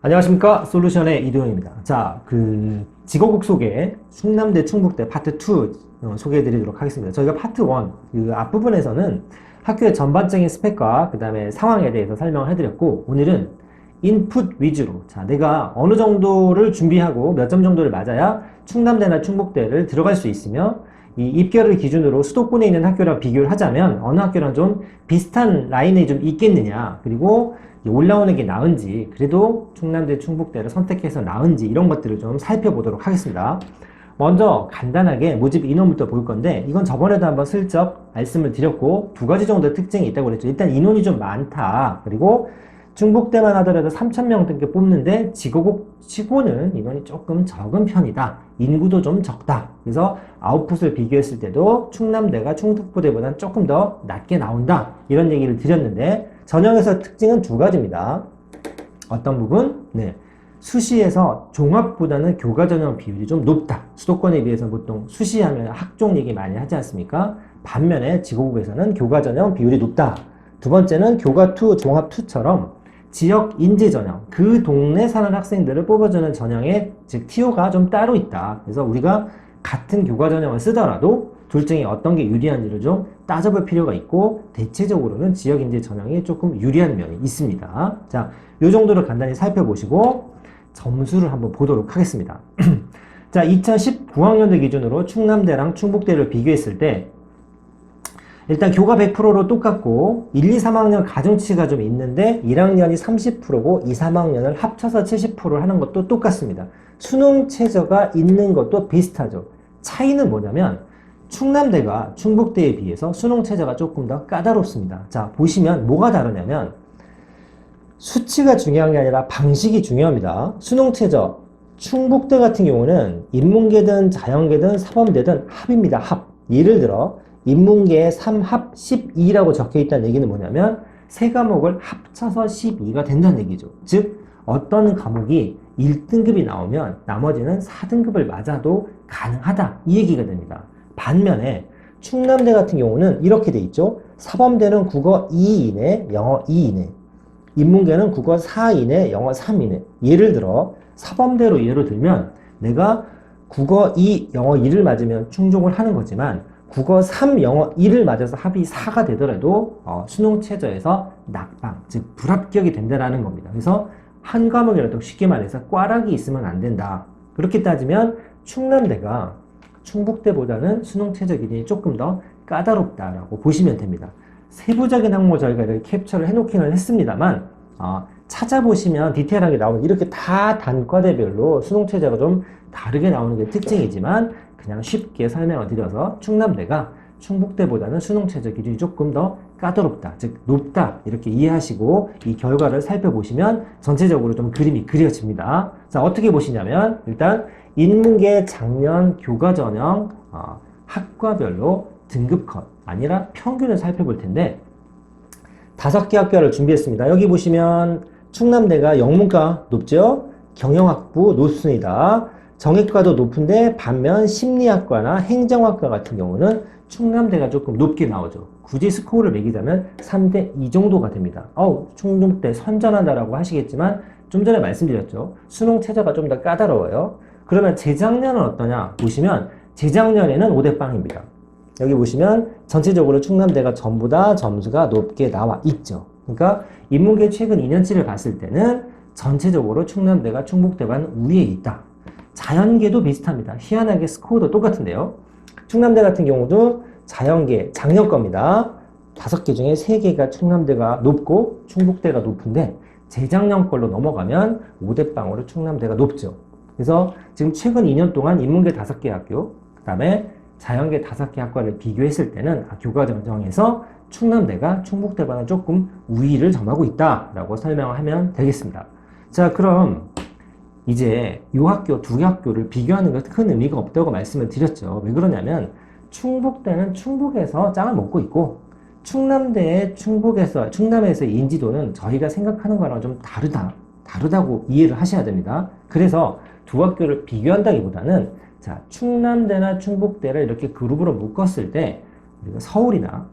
안녕하십니까, 솔루션의 이도영입니다. 자, 지거국 소개 충남대 충북대 파트 2 소개해 드리도록 하겠습니다. 저희가 파트 1 앞부분에서는 학교의 전반적인 스펙과 그 다음에 상황에 대해서 설명을 해드렸고, 오늘은 인풋 위주로, 자, 내가 어느 정도를 준비하고 몇 점 정도를 맞아야 충남대나 충북대를 들어갈 수 있으며, 이 입결을 기준으로 수도권에 있는 학교랑 비교를 하자면 어느 학교랑 좀 비슷한 라인에 좀 있겠느냐, 그리고 올라오는 게 나은지, 그래도 충남대 충북대를 선택해서 나은지, 이런 것들을 좀 살펴보도록 하겠습니다. 먼저 간단하게 모집 인원부터 볼 건데, 이건 저번에도 한번 슬쩍 말씀을 드렸고, 두 가지 정도의 특징이 있다고 그랬죠. 일단 인원이 좀 많다. 그리고 충북대만 하더라도 3,000명 등께 뽑는데 지거국 치고는 인원이 조금 적은 편이다. 인구도 좀 적다. 그래서 아웃풋을 비교했을 때도 충남대가 충북부대보다는 조금 더 낮게 나온다. 이런 얘기를 드렸는데, 전형에서 특징은 두 가지입니다. 어떤 부분? 네. 수시에서 종합보다는 교과 전형 비율이 좀 높다. 수도권에 비해서 보통 수시하면 학종 얘기 많이 하지 않습니까? 반면에 지거국에서는 교과 전형 비율이 높다. 두 번째는 교과 2, 종합 2처럼 지역 인재 전형, 그 동네 사는 학생들을 뽑아주는 전형의 즉 TO가 좀 따로 있다. 그래서 우리가 같은 교과 전형을 쓰더라도 둘 중에 어떤 게 유리한지를 좀 따져볼 필요가 있고, 대체적으로는 지역 인재 전형이 조금 유리한 면이 있습니다. 자, 요 정도를 간단히 살펴보시고 점수를 한번 보도록 하겠습니다. 자, 2019학년도 기준으로 충남대랑 충북대를 비교했을 때 일단 교과 100%로 똑같고 1, 2, 3학년 가중치가 좀 있는데 1학년이 30%고 2, 3학년을 합쳐서 70%를 하는 것도 똑같습니다. 수능 최저가 있는 것도 비슷하죠. 차이는 뭐냐면 충남대가 충북대에 비해서 수능 최저가 조금 더 까다롭습니다. 자, 보시면 뭐가 다르냐면 수치가 중요한 게 아니라 방식이 중요합니다. 수능 최저 충북대 같은 경우는 인문계든 자연계든 사범대든 합입니다. 합. 예를 들어 인문계에 3합 12라고 적혀 있다는 얘기는 뭐냐면 세 과목을 합쳐서 12가 된다는 얘기죠. 즉 어떤 과목이 1등급이 나오면 나머지는 4등급을 맞아도 가능하다, 이 얘기가 됩니다. 반면에 충남대 같은 경우는 이렇게 돼 있죠. 사범대는 국어 2 이내, 영어 2 이내, 인문계는 국어 4 이내, 영어 3 이내. 예를 들어 사범대로 예로 들면 내가 국어 2, 영어 2를 맞으면 충족을 하는 거지만 국어 3, 영어 1을 맞아서 합이 4가 되더라도 수능 최저에서 낙방, 즉 불합격이 된다는 겁니다. 그래서 한 과목이라도 쉽게 말해서 꽈락이 있으면 안 된다. 그렇게 따지면 충남대가 충북대보다는 수능 최저 기준이 조금 더 까다롭다라고 보시면 됩니다. 세부적인 항목 저희가 이렇게 캡처를 해놓기는 했습니다만 찾아보시면 디테일하게 나오는, 이렇게 다 단과대별로 수능 최저가 좀 다르게 나오는 게 특징이지만 그냥 쉽게 설명을 드려서 충남대가 충북대보다는 수능 최저 기준이 조금 더 까다롭다, 즉 높다, 이렇게 이해하시고 이 결과를 살펴보시면 전체적으로 좀 그림이 그려집니다. 자, 어떻게 보시냐면 일단 인문계 작년 교과 전형 학과별로 등급 컷 아니라 평균을 살펴볼 텐데 5개 학교를 준비했습니다. 여기 보시면 충남대가 영문과 높죠? 경영학부 노순이다. 정액과도 높은데 반면 심리학과나 행정학과 같은 경우는 충남대가 조금 높게 나오죠. 굳이 스코어를 매기자면 3대 2 정도가 됩니다. 충북대 선전한다라고 하시겠지만 좀 전에 말씀드렸죠. 수능 최저가 좀 더 까다로워요. 그러면 재작년은 어떠냐 보시면 재작년에는 5대 빵입니다. 여기 보시면 전체적으로 충남대가 전부 다 점수가 높게 나와 있죠. 그러니까 인문계 최근 2년치를 봤을 때는 전체적으로 충남대가 충북대보다는 우위에 있다. 자연계도 비슷합니다. 희한하게 스코어도 똑같은데요. 충남대 같은 경우도 자연계 작년 겁니다. 5개 중에 3개가 충남대가 높고 충북대가 높은데 재작년 걸로 넘어가면 5대 빵으로 충남대가 높죠. 그래서 지금 최근 2년 동안 인문계 5개 학교, 그 다음에 자연계 5개 학과를 비교했을 때는 교과 전형에서 충남대가 충북대보다 조금 우위를 점하고 있다라고 설명을 하면 되겠습니다. 자, 그럼 이제 이 학교 두 개 학교를 비교하는 것은 큰 의미가 없다고 말씀을 드렸죠. 왜 그러냐면 충북대는 충북에서 짱을 먹고 있고 충남대의 충남에서의 인지도는 저희가 생각하는 거랑 좀 다르다고 이해를 하셔야 됩니다. 그래서 두 학교를 비교한다기보다는 자, 충남대나 충북대를 이렇게 그룹으로 묶었을 때 우리가 서울이나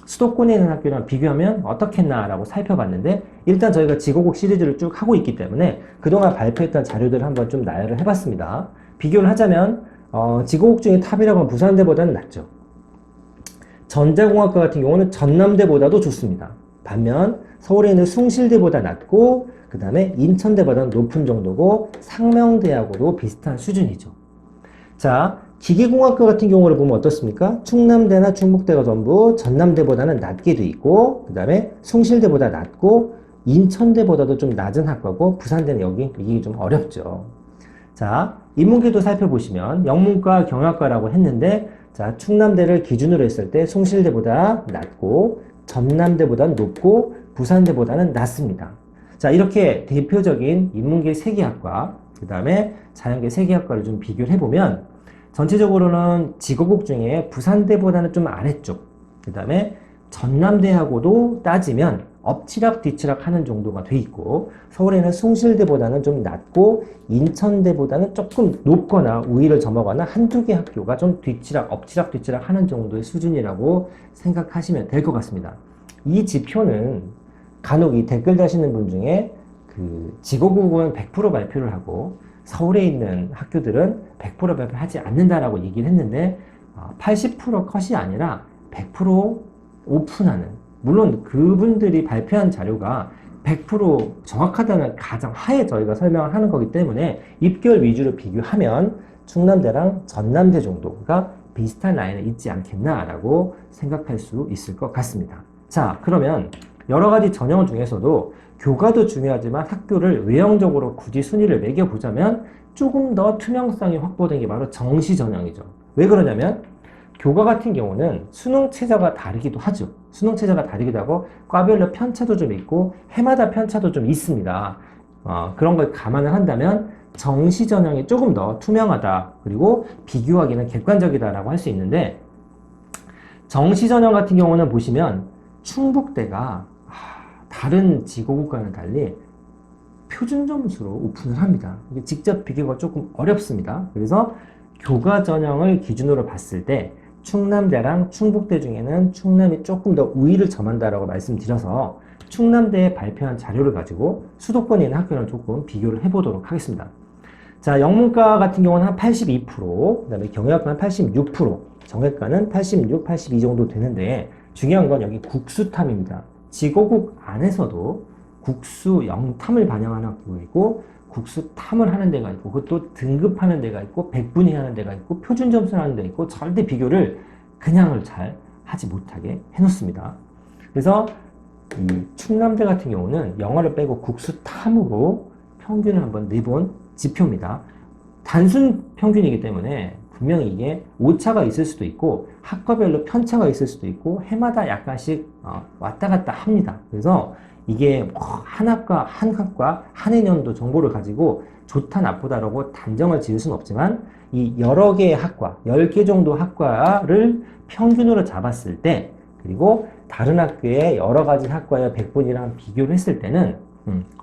수도권에 있는 학교랑 비교하면 어떻겠나라고 살펴봤는데 일단 저희가 지거국 시리즈를 쭉 하고 있기 때문에 그동안 발표했던 자료들을 한번 좀 나열을 해봤습니다. 비교를 하자면 지거국 중에 탑이라고 하면 부산대보다는 낫죠. 전자공학과 같은 경우는 전남대보다도 좋습니다. 반면 서울에 있는 숭실대보다 낮고 그 다음에 인천대보다는 높은 정도고 상명대하고도 비슷한 수준이죠. 자, 기계공학과 같은 경우를 보면 어떻습니까? 충남대나 충북대가 전부 전남대보다는 낮게 돼 있고 그 다음에 숭실대보다 낮고 인천대보다도 좀 낮은 학과고 부산대는 여기 이게 좀 어렵죠. 자, 인문계도 살펴보시면 영문과 경영학과라고 했는데 자, 충남대를 기준으로 했을 때 숭실대보다 낮고 전남대보다는 높고 부산대보다는 낮습니다. 자, 이렇게 대표적인 인문계 세계학과 그 다음에 자연계 세계학과를 좀 비교를 해보면 전체적으로는 지거국 중에 부산대보다는 좀 아래쪽 그 다음에 전남대하고도 따지면 엎치락 뒤치락 하는 정도가 돼 있고 서울에는 숭실대보다는 좀 낮고 인천대보다는 조금 높거나 우위를 점하거나 한두 개 학교가 좀 뒤치락 엎치락 뒤치락 하는 정도의 수준이라고 생각하시면 될 것 같습니다. 이 지표는 간혹 이 댓글 다시는 분 중에 그 지거국은 100% 발표를 하고 서울에 있는 학교들은 100% 발표하지 않는다라고 얘기를 했는데 80% 컷이 아니라 100% 오픈하는 물론 그분들이 발표한 자료가 100% 정확하다는 가정 하에 저희가 설명을 하는 거기 때문에 입결 위주로 비교하면 충남대랑 전남대 정도가 비슷한 라인에 있지 않겠나라고 생각할 수 있을 것 같습니다. 자, 그러면 여러 가지 전형 중에서도 교과도 중요하지만 학교를 외형적으로 굳이 순위를 매겨보자면 조금 더 투명성이 확보된 게 바로 정시 전형이죠. 왜 그러냐면 교과 같은 경우는 수능 체제가 다르기도 하죠. 수능 체제가 다르기도 하고 과별로 편차도 좀 있고 해마다 편차도 좀 있습니다. 그런 걸 감안을 한다면 정시 전형이 조금 더 투명하다. 그리고 비교하기는 객관적이다라고 할 수 있는데 정시 전형 같은 경우는 보시면 충북대가 다른 지거국과는 달리 표준 점수로 오픈을 합니다. 이게 직접 비교가 조금 어렵습니다. 그래서 교과 전형을 기준으로 봤을 때 충남대랑 충북대 중에는 충남이 조금 더 우위를 점한다라고 말씀드려서 충남대에 발표한 자료를 가지고 수도권에 있는 학교랑 조금 비교를 해보도록 하겠습니다. 자, 영문과 같은 경우는 한 82%, 그 다음에 경영학과는 86%, 정외과는 86, 82 정도 되는데 중요한 건 여기 국수탐입니다. 지거국 안에서도 국수 영탐을 반영하는 학교가 있고 국수탐을 하는 데가 있고 그것도 등급하는 데가 있고 백분위 하는 데가 있고 표준 점수를 하는 데가 있고 절대 비교를 그냥을 잘 하지 못하게 해놓습니다. 그래서 이 충남대 같은 경우는 영어를 빼고 국수탐으로 평균을 한번 내본 지표입니다. 단순 평균이기 때문에 분명히 이게 오차가 있을 수도 있고 학과별로 편차가 있을 수도 있고 해마다 약간씩 왔다 갔다 합니다. 그래서 이게 한 학과 한 해년도 정보를 가지고 좋다 나쁘다라고 단정을 지을 수는 없지만 이 여러 개의 학과 10개 정도 학과를 평균으로 잡았을 때 그리고 다른 학교의 여러 가지 학과의 100분이랑 비교를 했을 때는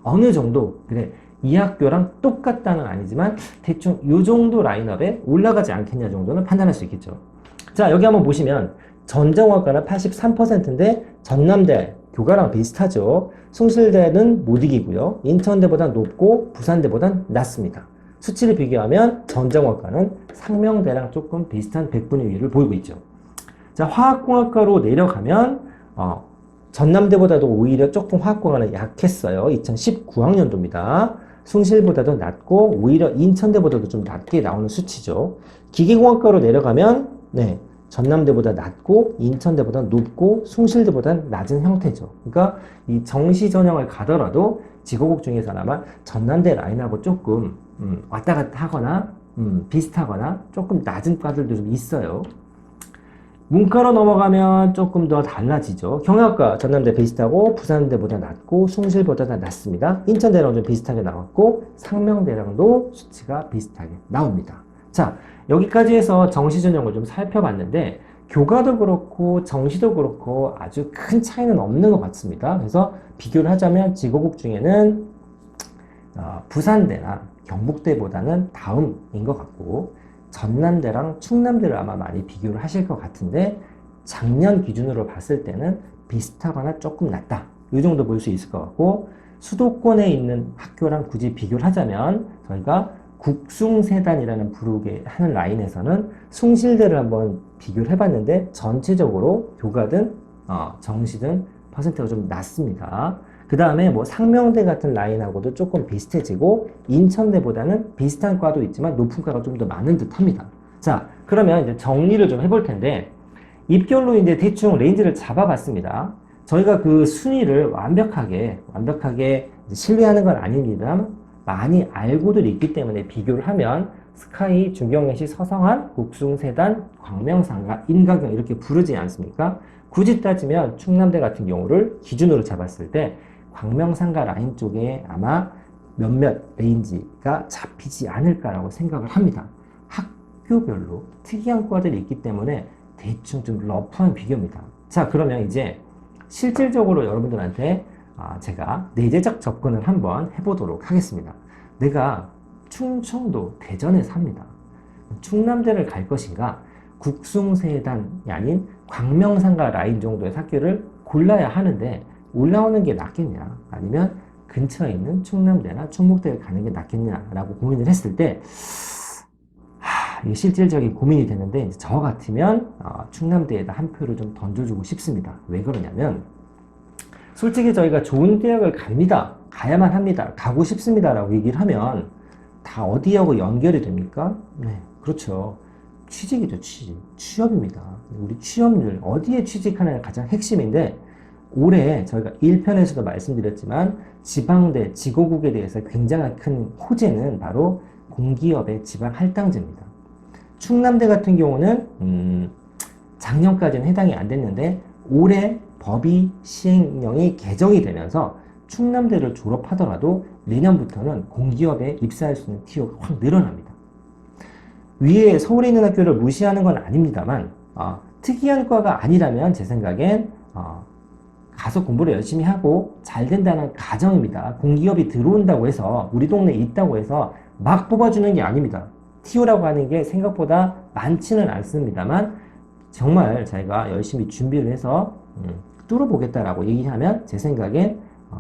어느 정도 그래 이 학교랑 똑같다는 아니지만 대충 이 정도 라인업에 올라가지 않겠냐 정도는 판단할 수 있겠죠. 자, 여기 한번 보시면 전자공학과는 83%인데 전남대 교과랑 비슷하죠. 숭실대는 못 이기고요. 인천대보다 높고 부산대보다 낮습니다. 수치를 비교하면 전자공학과는 상명대랑 조금 비슷한 100분의 위를 보이고 있죠. 자, 화학공학과로 내려가면 전남대보다도 오히려 조금 화학공학은 약했어요. 2019학년도입니다. 숭실보다도 낮고 오히려 인천대보다도 좀 낮게 나오는 수치죠. 기계공학과로 내려가면 전남대보다 낮고 인천대보다 높고 숭실대보다 낮은 형태죠. 그러니까 이 정시 전형을 가더라도 지거국 중에서나마 전남대 라인하고 조금 왔다 갔다 하거나 비슷하거나 조금 낮은 과들도 좀 있어요. 문과로 넘어가면 조금 더 달라지죠. 경영학과 전남대 비슷하고 부산대보다 낮고 숭실보다 낮습니다. 인천대랑 좀 비슷하게 나왔고 상명대랑도 수치가 비슷하게 나옵니다. 자, 여기까지 해서 정시 전형을 좀 살펴봤는데 교과도 그렇고 정시도 그렇고 아주 큰 차이는 없는 것 같습니다. 그래서 비교를 하자면 지거국 중에는 부산대나 경북대보다는 다음인 것 같고 전남대랑 충남대를 아마 많이 비교를 하실 것 같은데 작년 기준으로 봤을 때는 비슷하거나 조금 낫다. 이 정도 볼 수 있을 것 같고, 수도권에 있는 학교랑 굳이 비교를 하자면 저희가 국숭세단이라는 부르게 하는 라인에서는 숭실대를 한번 비교를 해봤는데 전체적으로 교과든 정시든 퍼센트가 좀 낮습니다. 그 다음에 뭐 상명대 같은 라인하고도 조금 비슷해지고 인천대보다는 비슷한 과도 있지만 높은 과가 좀 더 많은 듯 합니다. 자, 그러면 이제 정리를 좀 해볼 텐데 입결로 이제 대충 레인지를 잡아봤습니다. 저희가 그 순위를 완벽하게 신뢰하는 건 아닙니다. 많이 알고들 있기 때문에 비교를 하면 스카이, 중경예시, 서성한, 국숭세단, 광명상가, 인가경 이렇게 부르지 않습니까? 굳이 따지면 충남대 같은 경우를 기준으로 잡았을 때 광명상가 라인 쪽에 아마 몇몇 레인지가 잡히지 않을까라고 생각을 합니다. 학교별로 특이한 과들이 있기 때문에 대충 좀 러프한 비교입니다. 자, 그러면 이제 실질적으로 여러분들한테 제가 내재적 접근을 한번 해보도록 하겠습니다. 내가 충청도 대전에 삽니다. 충남대를 갈 것인가? 국숭세단이 아닌 광명상가 라인 정도의 학교를 골라야 하는데 올라오는 게 낫겠냐? 아니면 근처에 있는 충남대나 충북대를 가는 게 낫겠냐라고 고민을 했을 때 이게 실질적인 고민이 되는데 저 같으면 충남대에다 한 표를 좀 던져주고 싶습니다. 왜 그러냐면 솔직히 저희가 좋은 대학을 갑니다. 가야만 합니다. 가고 싶습니다. 라고 얘기를 하면 다 어디하고 연결이 됩니까? 네, 그렇죠. 취직이죠, 취직. 취업입니다. 우리 취업률, 어디에 취직하느냐 가장 핵심인데 올해 저희가 1편에서도 말씀드렸지만 지방대, 지고국에 대해서 굉장히 큰 호재는 바로 공기업의 지방 할당제입니다. 충남대 같은 경우는 작년까지는 해당이 안 됐는데 올해 법이 시행령이 개정이 되면서 충남대를 졸업하더라도 내년부터는 공기업에 입사할 수 있는 티오가 확 늘어납니다. 위에 서울에 있는 학교를 무시하는 건 아닙니다만 특이한 과가 아니라면 제 생각엔 가서 공부를 열심히 하고 잘 된다는 가정입니다. 공기업이 들어온다고 해서 우리 동네에 있다고 해서 막 뽑아주는 게 아닙니다. TO라고 하는 게 생각보다 많지는 않습니다만 정말 자기가 열심히 준비를 해서 뚫어보겠다라고 얘기하면 제 생각엔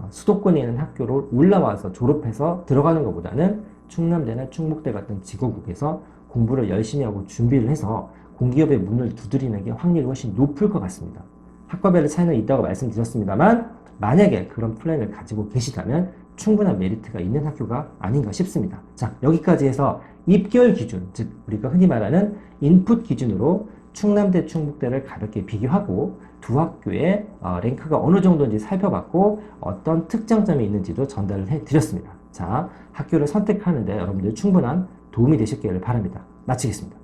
수도권에 있는 학교를 올라와서 졸업해서 들어가는 것보다는 충남대나 충북대 같은 지구국에서 공부를 열심히 하고 준비를 해서 공기업의 문을 두드리는 게 확률이 훨씬 높을 것 같습니다. 학과별로 차이는 있다고 말씀드렸습니다만 만약에 그런 플랜을 가지고 계시다면 충분한 메리트가 있는 학교가 아닌가 싶습니다. 자, 여기까지 해서 입결 기준, 즉 우리가 흔히 말하는 인풋 기준으로 충남대, 충북대를 가볍게 비교하고 두 학교의 랭크가 어느 정도인지 살펴봤고 어떤 특장점이 있는지도 전달을 해드렸습니다. 자, 학교를 선택하는데 여러분들 충분한 도움이 되셨기를 바랍니다. 마치겠습니다.